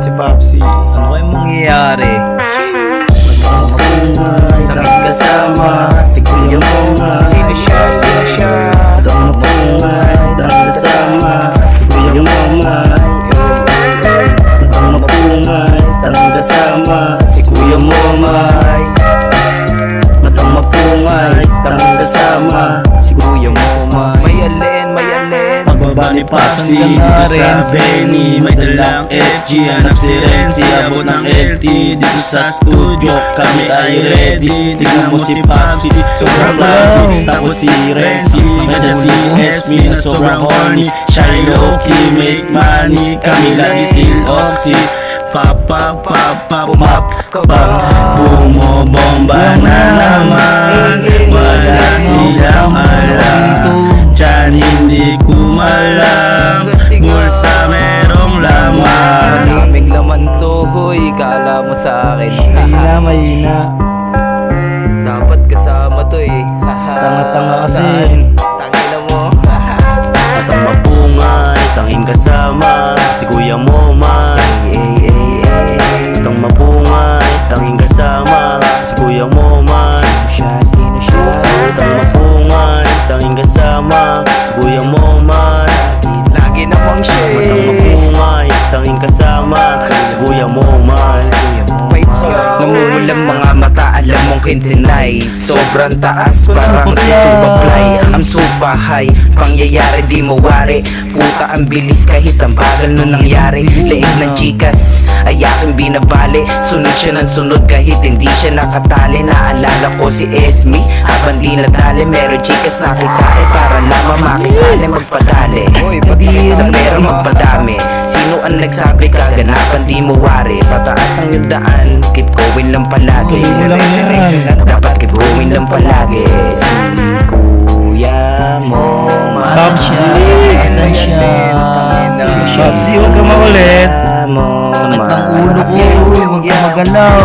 si Popsi. Ano kayong mangyayari? Mapungay, tanging kasama si Kuya Mongay. Sino siya? Sino siya? Itong mapungay, tanging kasama si Kuya Mongay. Itong mapungay, tanging kasama si Kuya Mongay. Matang mapungay, tanging kasama si Kuya Mongay. May alin, may alin. Pagbaba ni Popsi dito sa Benny, may dalang FG, hanap si Renzi, abot ng LT dito sa studio, kami ay ready. Tignan mo si Popsi, sobrang classy. Tapos si Renzi, nandiyan si Esme na sobrang horny. Shy low-key, make money, kami lagi still oxy. Pop, pop, pop, pop, pop, pop. Bumobomba na naman, wala silang alam. Diyan hindi ko malam, bulsa merong laman. Maraming laman to, hoy. Kala mo sa akin. Mahina. Dapat kasama to eh. Tanga-tanga kasi. Tangina mo. At ang mapungay, tanging kasama si Kuya Momay. At ang mapungay, tanging kasama si Kuya Momay. Sino siya? At ang mapungay, tanging kasama si Kuya Momay. Lagi namang At ang shit. mapungay, tanging kasama si Kuya Momay. Namumulang mga mata, alam mong kintinay. Sobrang taas, parang si Supaplay. Ang supahay, pangyayari di mawari. Puta ang bilis kahit ang bagal nun nangyari. Leeg ng chikas, ay aking binabali. Sunod siya ng sunod kahit hindi siya nakatali. Naalala ko si Esme, habang di nadali. Meron chikas nakita para lamang makisali. Magpadali, sa pera magpadami. Sino ang nagsabi kaganapan di mawari? Pataas ang yung daan, keep going lang palagi. Dapat keep going lang palagi. Si Kuya mo Popsi, asan siya? Popsi, huwag ka makulit. Sakit Sakit ng ulo ko, huwag ka magalaw.